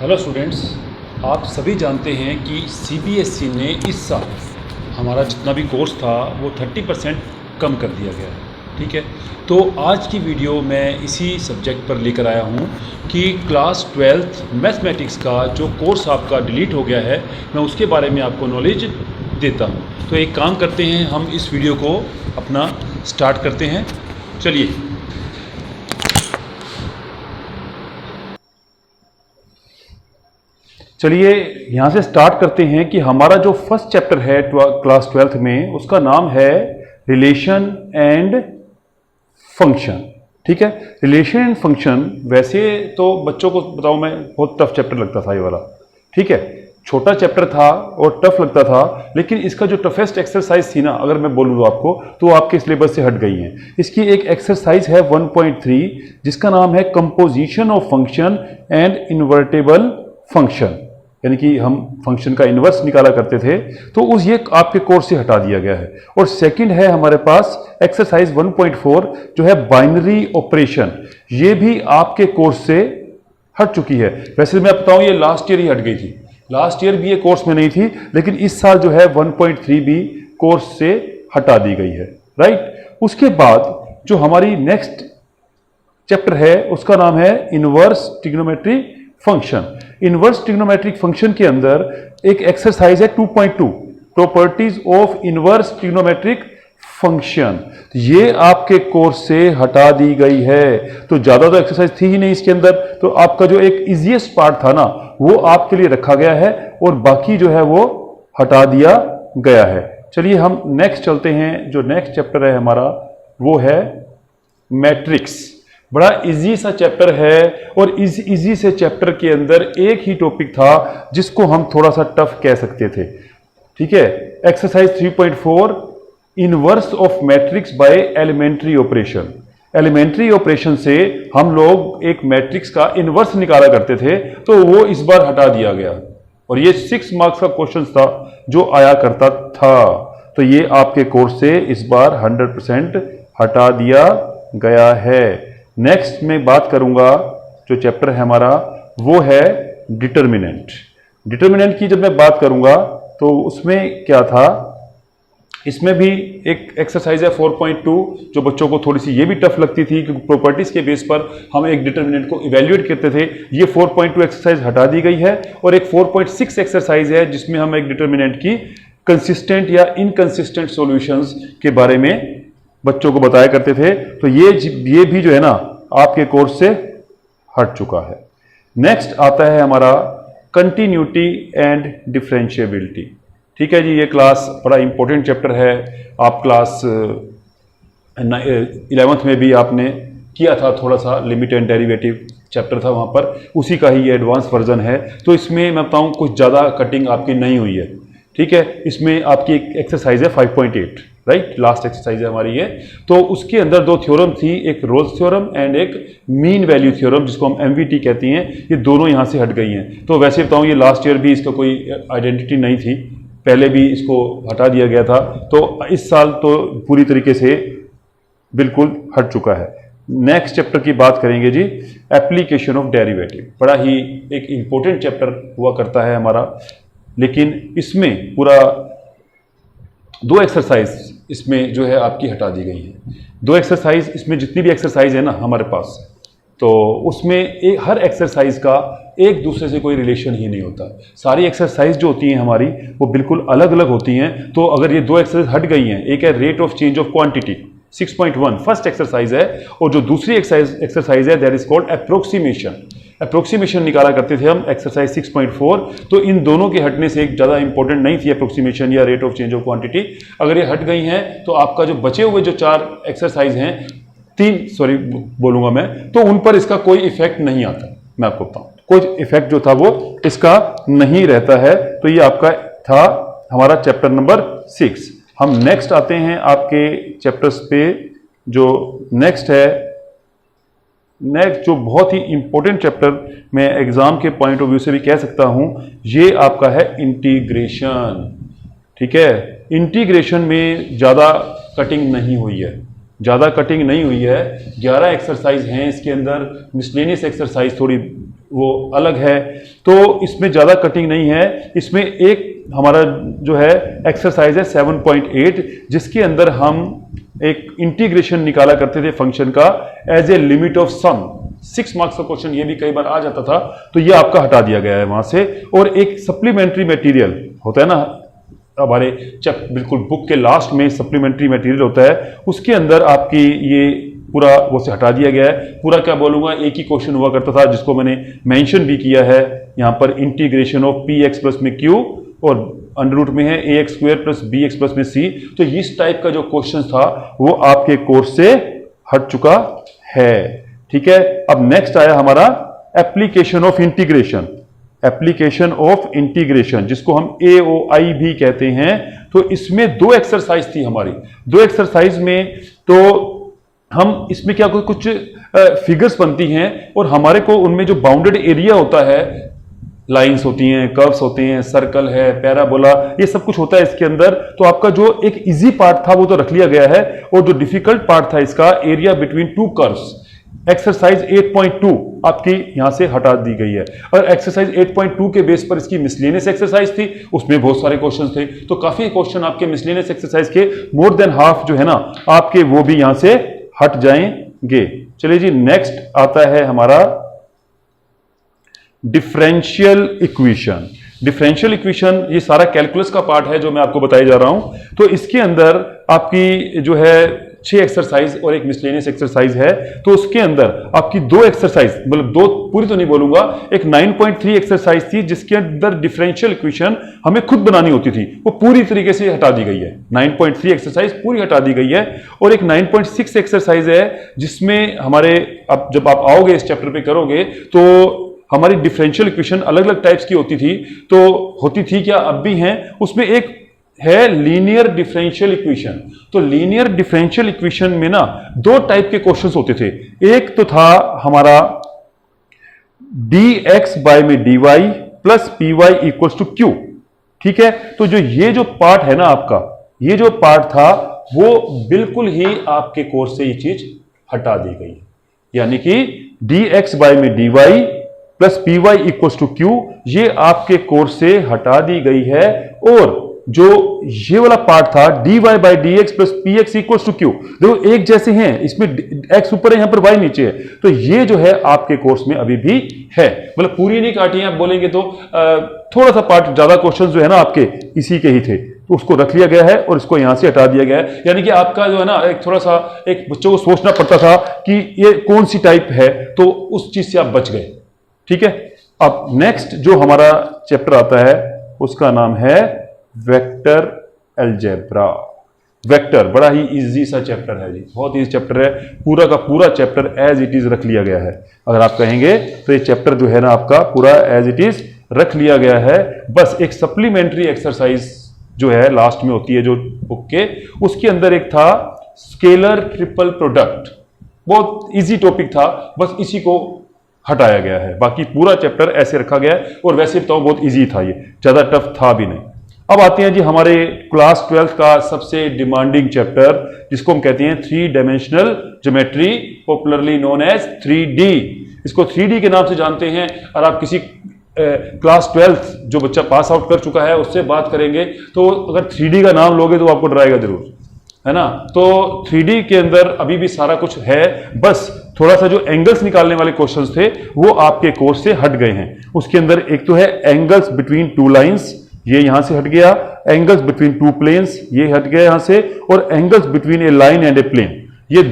Hello students, आप सभी जानते हैं कि सीबीएसई ने इस साल हमारा जितना भी कोर्स था वो 30% कम कर दिया गया है। ठीक है, तो आज की वीडियो मैं इसी सब्जेक्ट पर लेकर आया हूँ कि क्लास 12th मैथमेटिक्स का जो कोर्स आपका डिलीट हो गया है, मैं उसके बारे में आपको नॉलेज देता हूँ। तो एक काम करते हैं, हम इस वीडियो को अपना स्टार्ट करते हैं। चलिए यहाँ से स्टार्ट करते हैं कि हमारा जो फर्स्ट चैप्टर है क्लास 12th में, उसका नाम है रिलेशन एंड फंक्शन। ठीक है, रिलेशन एंड फंक्शन वैसे तो बच्चों को बताऊं मैं, बहुत टफ चैप्टर लगता था ये वाला। ठीक है, छोटा चैप्टर था और टफ लगता था, लेकिन इसका जो टफेस्ट एक्सरसाइज थी ना, अगर मैं बोलूँ तो आपको, तो आपके सिलेबस से हट गई है। इसकी एक एक्सरसाइज है 1.3 जिसका नाम है composition of function and invertible function, यानी कि हम फंक्शन का इन्वर्स निकाला करते थे, तो उस ये आपके कोर्स से हटा दिया गया है। और सेकंड है हमारे पास एक्सरसाइज 1.4 जो है बाइनरी ऑपरेशन, ये भी आपके कोर्स से हट चुकी है। वैसे मैं बताऊं, ये लास्ट ईयर ही हट गई थी, लास्ट ईयर भी ये कोर्स में नहीं थी, लेकिन इस साल जो है 1.3 भी कोर्स से हटा दी गई है। राइट, उसके बाद जो हमारी नेक्स्ट चैप्टर है उसका नाम है inverse trigonometry function. Inverse trigonometric function के अंदर एक एक्सरसाइज है 2.2 properties of inverse trigonometric function, ये आपके कोर्स से हटा दी गई है। तो ज्यादा तो एक्सरसाइज थी ही नहीं इसके अंदर, तो आपका जो एक इजीएस्ट पार्ट था ना, वो आपके लिए रखा गया है और बाकी जो है वो हटा दिया गया है। चलिए हम नेक्स्ट चलते हैं। जो नेक्स्ट चैप्टर है हमारा वो है मैट्रिक्स। बड़ा इजी सा चैप्टर है और इस इजी से चैप्टर के अंदर एक ही टॉपिक था जिसको हम थोड़ा सा टफ कह सकते थे। ठीक है, exercise 3.4 inverse of matrix by elementary operation. Elementary operation से हम लोग एक मैट्रिक्स का इनवर्स निकाला करते थे, तो वो इस बार हटा दिया गया और ये 6 मार्क्स का क्वेश्चन था जो आया करता था। तो ये आपके कोर्स से इस बार 100% हटा दिया गया है। नेक्स्ट में बात करूंगा, जो चैप्टर है हमारा वो है डिटर्मिनेंट। डिटर्मिनेंट की जब मैं बात करूंगा तो उसमें क्या था, इसमें भी एक एक्सरसाइज है 4.2 जो बच्चों को थोड़ी सी ये भी टफ लगती थी, क्योंकि प्रॉपर्टीज के बेस पर हम एक डिटर्मिनेंट को इवेल्युएट करते थे। ये 4.2 एक्सरसाइज हटा दी गई है और एक 4.6 एक्सरसाइज है जिसमें हम एक डिटर्मिनेंट की कंसिस्टेंट या इनकंसिस्टेंट सॉल्यूशंस के बारे में बच्चों को बताया करते थे। तो ये भी जो है ना आपके कोर्स से हट चुका है। नेक्स्ट आता है हमारा कंटिन्यूटी एंड डिफरेंशिएबिलिटी। ठीक है जी, ये क्लास बड़ा इंपॉर्टेंट चैप्टर है। आप क्लास 11th में भी आपने किया था, थोड़ा सा लिमिट एंड डेरिवेटिव चैप्टर था वहाँ पर, उसी का ही ये एडवांस वर्जन है। तो इसमें मैं बताऊँ कुछ ज़्यादा कटिंग आपकी नहीं हुई है। ठीक है, इसमें आपकी एक एक्सरसाइज है 5.8, राइट, लास्ट एक्सरसाइज है हमारी ये। तो उसके अंदर 2 थ्योरम थी, एक रोल्स थ्योरम एंड एक मीन वैल्यू थ्योरम, जिसको हम एमवीटी कहती हैं। ये दोनों यहाँ से हट गई हैं। तो वैसे बताऊँ, ये लास्ट ईयर भी इसका कोई आइडेंटिटी नहीं थी, पहले भी इसको हटा दिया गया था। तो इस साल तो पूरी तरीके से बिल्कुल हट चुका है। नेक्स्ट चैप्टर की बात करेंगे जी, एप्लीकेशन ऑफ डेरिवेटिव। बड़ा ही एक इंपॉर्टेंट चैप्टर हुआ करता है हमारा, लेकिन इसमें पूरा 2 एक्सरसाइज इसमें जो है आपकी हटा दी गई है। 2 एक्सरसाइज, इसमें जितनी भी एक्सरसाइज है ना हमारे पास, तो उसमें हर एक्सरसाइज का एक दूसरे से कोई रिलेशन ही नहीं होता। सारी एक्सरसाइज जो होती हैं हमारी वो बिल्कुल अलग अलग होती हैं। तो अगर ये 2 एक्सरसाइज हट गई हैं, एक है rate of change of quantity 6.1 first exercise है, और जो दूसरी एक्सरसाइज है that is called approximation. Approximation निकाला करते थे हम एक्सरसाइज 6.4। तो इन दोनों के हटने से एक ज़्यादा इंपॉर्टेंट नहीं थी अप्रोक्सीमेशन या rate of change of quantity. अगर ये हट गई हैं तो आपका जो बचे हुए जो 4 एक्सरसाइज हैं, 3 बोलूंगा मैं, तो उन पर इसका कोई इफेक्ट नहीं आता। मैं आपको बताऊं, कोई इफेक्ट जो था वो इसका नहीं रहता है। तो ये आपका था हमारा चैप्टर नंबर 6। हम नेक्स्ट आते हैं आपके चैप्टर्स पे। जो नेक्स्ट है, नेक्स्ट जो बहुत ही इंपॉर्टेंट चैप्टर मैं एग्जाम के पॉइंट ऑफ व्यू से भी कह सकता हूं, ये आपका है इंटीग्रेशन। ठीक है, इंटीग्रेशन में ज्यादा कटिंग नहीं हुई है, ज़्यादा कटिंग नहीं हुई है। 11 एक्सरसाइज हैं इसके अंदर, मिसलेनियस एक्सरसाइज थोड़ी वो अलग है, तो इसमें ज़्यादा कटिंग नहीं है। इसमें एक हमारा जो है एक्सरसाइज है 7.8, जिसके अंदर हम एक इंटीग्रेशन निकाला करते थे फंक्शन का as a limit of sum. 6 marks का क्वेश्चन ये भी कई बार आ जाता था, तो ये आपका हटा दिया गया है वहां से। और एक सप्लीमेंट्री मटेरियल होता है ना हमारे बिल्कुल बुक के लास्ट में सप्लीमेंट्री मटेरियल होता है, उसके अंदर आपकी ये पूरा वो से हटा दिया गया है। पूरा क्या बोलूंगा, एक ही क्वेश्चन हुआ करता था जिसको मैंने मेंशन भी किया है यहां पर, integration of P X plus में क्यू और अंडर रूट में है A X square plus B X plus में सी। तो इस टाइप का जो क्वेश्चन था वो आपके कोर्स से हट चुका है। ठीक है, अब नेक्स्ट आया हमारा application of integration. Application of integration जिसको हम AOI भी कहते हैं। तो इसमें 2 एक्सरसाइज थी हमारी। 2 एक्सरसाइज में तो हम इसमें क्या कुछ फिगर्स बनती हैं और हमारे को उनमें जो बाउंडेड एरिया होता है, लाइंस होती हैं, कर्व्स होते हैं, सर्कल है, पैराबोला, ये सब कुछ होता है इसके अंदर। तो आपका जो एक इजी पार्ट था वो तो रख लिया गया है, और जो डिफिकल्ट पार्ट था इसका एरिया बिटवीन 2 कर्व्स, एक्सरसाइज 8.2 आपकी यहां से हटा दी गई है। और एक्सरसाइज 8.2 के बेस पर इसकी मिसलेनियस एक्सरसाइज थी, उसमें बहुत सारे क्वेश्चन थे। तो काफी क्वेश्चन आपके मिसलेनियस एक्सरसाइज के मोर देन हाफ जो है ना आपके, वो भी यहां से हट जाएंगे। चलिए जी, नेक्स्ट आता है हमारा डिफरेंशियल इक्वेशन। डिफरेंशियल इक्वेशन ये सारा कैलकुलस का पार्ट है जो मैं आपको बताया जा रहा हूं। तो इसके अंदर आपकी जो है 6 एक्सरसाइज और एक मिसलेनियस एक्सरसाइज है। तो उसके अंदर आपकी 2 एक्सरसाइज, मतलब 2 पूरी तो नहीं बोलूंगा, एक 9.3 एक्सरसाइज थी जिसके अंदर डिफरेंशियल इक्वेशन हमें खुद बनानी होती थी, वो पूरी तरीके से हटा दी गई है। 9.3 एक्सरसाइज पूरी हटा दी गई है। और एक 9.6 एक्सरसाइज है जिसमें हमारे, अब जब आप आओगे इस चैप्टर पे करोगे तो हमारी डिफरेंशियल इक्वेशन अलग अलग टाइप्स की होती थी। तो होती थी क्या, अब भी हैं, उसमें एक है लीनियर डिफरेंशियल इक्वेशन। तो लीनियर डिफरेंशियल इक्वेशन में ना 2 टाइप के क्वेश्चंस होते थे। एक तो था हमारा dx बाय में dy plus p y equals to q. ठीक है, तो जो ये जो पार्ट है ना आपका, ये जो पार्ट था वो बिल्कुल ही आपके कोर्स से ये चीज हटा दी गई, यानी कि dx बाय में dy plus p y equals to q, ये आपके कोर्स से हटा दी गई है। और जो ये वाला पार्ट था dy by d x plus p x equals to q, देखो एक जैसे हैं, इसमें x ऊपर है, यहां पर y नीचे है, तो ये जो है आपके कोर्स में अभी भी है। मतलब पूरी नहीं काटी है, आप बोलेंगे तो थोड़ा सा पार्ट, ज्यादा क्वेश्चन जो है ना आपके इसी के ही थे, तो उसको रख लिया गया है और इसको यहां से हटा दिया गया है। यानी कि आपका जो है ना एक थोड़ा सा एक बच्चों को सोचना पड़ता था कि ये कौन सी टाइप है, तो उस चीज से आप बच गए। ठीक है, अब नेक्स्ट जो हमारा चैप्टर आता है उसका नाम है वेक्टर अलजेब्रा। वेक्टर बड़ा ही इजी सा चैप्टर है जी, बहुत इजी चैप्टर है। पूरा का पूरा चैप्टर एज इट इज रख लिया गया है। अगर आप कहेंगे तो ये चैप्टर जो है ना आपका पूरा एज इट इज रख लिया गया है। बस एक सप्लीमेंट्री एक्सरसाइज जो है लास्ट में होती है जो बुक के, उसके अंदर एक था स्केलर ट्रिपल प्रोडक्ट, बहुत इजी टॉपिक था, बस इसी को हटाया गया है। बाकी पूरा चैप्टर ऐसे रखा गया है, और वैसे तो बहुत इजी था, ये ज्यादा टफ था भी नहीं। अब आते हैं जी हमारे क्लास 12 का सबसे डिमांडिंग चैप्टर, जिसको हम कहते हैं 3 dimensional geometry, popularly known as 3D। इसको 3D के नाम से जानते हैं। और आप किसी क्लास 12 जो बच्चा पास आउट कर चुका है उससे बात करेंगे तो अगर 3D का नाम लोगे तो आपको डराएगा जरूर, है ना। तो 3D के अंदर अभी भी सारा कुछ है, बस थोड़ा सा जो एंगल्स निकालने वाले क्वेश्चंस थे वो आपके कोर्स से हट गए हैं। उसके अंदर एक तो है एंगल्स बिटवीन 2 लाइंस, ये यहां से हट गया, एंगल्स बिटवीन 2 प्लेन्स ये हट गया यहां से, और angles between a line and a plane, ये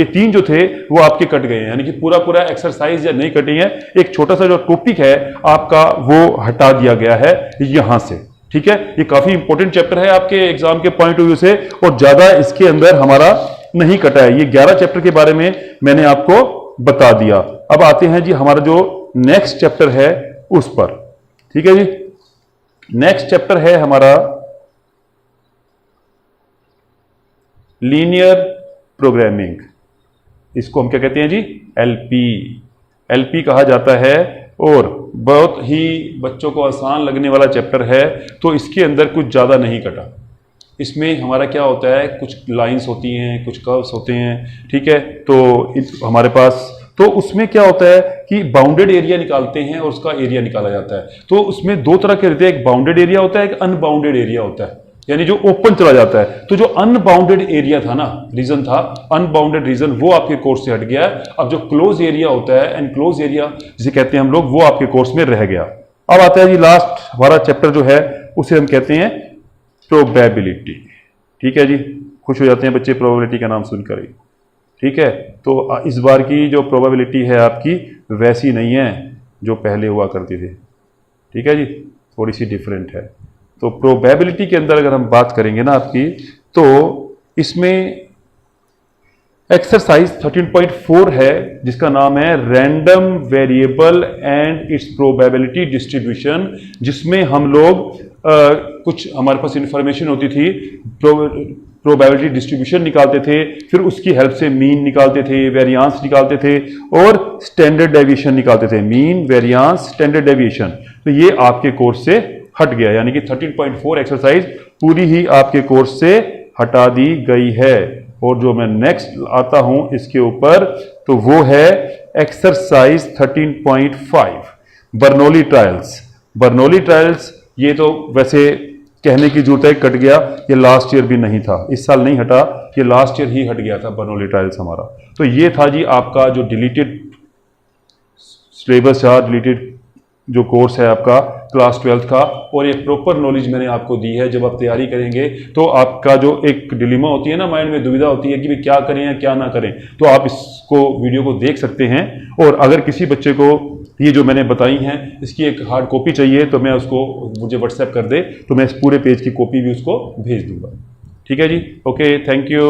3 जो थे वो आपके कट गए हैं। यानी कि पूरा पूरा एक्सरसाइज या नहीं कटी है, एक छोटा सा जो टॉपिक है आपका वो हटा दिया गया है यहां से। ठीक है, ये काफी इंपॉर्टेंट चैप्टर है आपके एग्जाम के पॉइंट ऑफ व्यू से, और ज्यादा इसके अंदर हमारा नहीं कटा है। ये 11 चैप्टर के बारे में मैंने आपको बता दिया। अब आते हैं जी हमारा जो नेक्स्ट चैप्टर है उस पर। ठीक है जी, नेक्स्ट चैप्टर है हमारा लीनियर प्रोग्रामिंग। इसको हम क्या कहते हैं जी, एलपी कहा जाता है, और बहुत ही बच्चों को आसान लगने वाला चैप्टर है। तो इसके अंदर कुछ ज्यादा नहीं कटा, इसमें हमारा क्या होता है, कुछ लाइंस होती हैं, कुछ कर्व्स होते हैं, ठीक है। तो हमारे पास तो उसमें क्या होता है कि बाउंडेड एरिया निकालते हैं और उसका एरिया निकाला जाता है। तो उसमें दो तरह के रहते हैं, एक बाउंडेड एरिया होता है, एक अनबाउंडेड एरिया होता है, यानी जो ओपन चला जाता है। तो जो अनबाउंडेड एरिया था ना, रीजन था अनबाउंडेड रीजन, वो आपके कोर्स से हट गया है। अब जो क्लोज एरिया होता है, एनक्लोज एरिया जिसे कहते हैं हम लोग, वो आपके कोर्स में रह गया। अब आता है जी लास्ट हमारा चैप्टर जो है, उसे हम कहते हैं प्रोबेबिलिटी। ठीक है जी, खुश हो जाते हैं बच्चे प्रोबेबिलिटी का नाम सुनकर ही, ठीक है। तो इस बार की जो प्रोबेबिलिटी है आपकी वैसी नहीं है जो पहले हुआ करती थी, ठीक है जी, थोड़ी सी डिफरेंट है। तो प्रोबेबिलिटी के अंदर अगर हम बात करेंगे ना आपकी, तो इसमें एक्सरसाइज 13.4 है जिसका नाम है random variable and it's probability distribution, जिसमें हम लोग कुछ हमारे पास इंफॉर्मेशन होती थी, प्रोबेबिलिटी डिस्ट्रीब्यूशन निकालते थे, फिर उसकी हेल्प से मीन निकालते थे, वेरियांस निकालते थे और स्टैंडर्ड डेविएशन निकालते थे, मीन वेरियांस स्टैंडर्ड डेविएशन। तो ये आपके कोर्स से हट गया, यानी कि 13.4 एक्सरसाइज पूरी ही आपके कोर्स से हटा दी गई है। और जो मैं नेक्स्ट आता हूं इसके ऊपर, तो वो है exercise 13.5 Bernoulli trials. Bernoulli trials ये तो वैसे कहने की जरूरत है, कट गया, ये लास्ट ईयर भी नहीं था, इस साल नहीं हटा, ये लास्ट ईयर ही हट गया था बर्नौली ट्रायल्स हमारा। तो ये था जी आपका जो डिलीटेड सिलेबस था, डिलीटेड जो कोर्स है आपका क्लास 12th का, और एक प्रॉपर नॉलेज मैंने आपको दी है। जब आप तैयारी करेंगे तो आपका जो एक डिलेमा होती है ना, माइंड में दुविधा होती है कि भाई क्या करें या क्या ना करें, तो आप इसको वीडियो को देख सकते हैं। और अगर किसी बच्चे को ये जो मैंने बताई हैं इसकी एक हार्ड कॉपी चाहिए तो मैं उसको, मुझे व्हाट्सएप कर दे तो मैं इस पूरे पेज की कॉपी भी उसको भेज दूंगा। ठीक है जी, ओके, थैंक यू।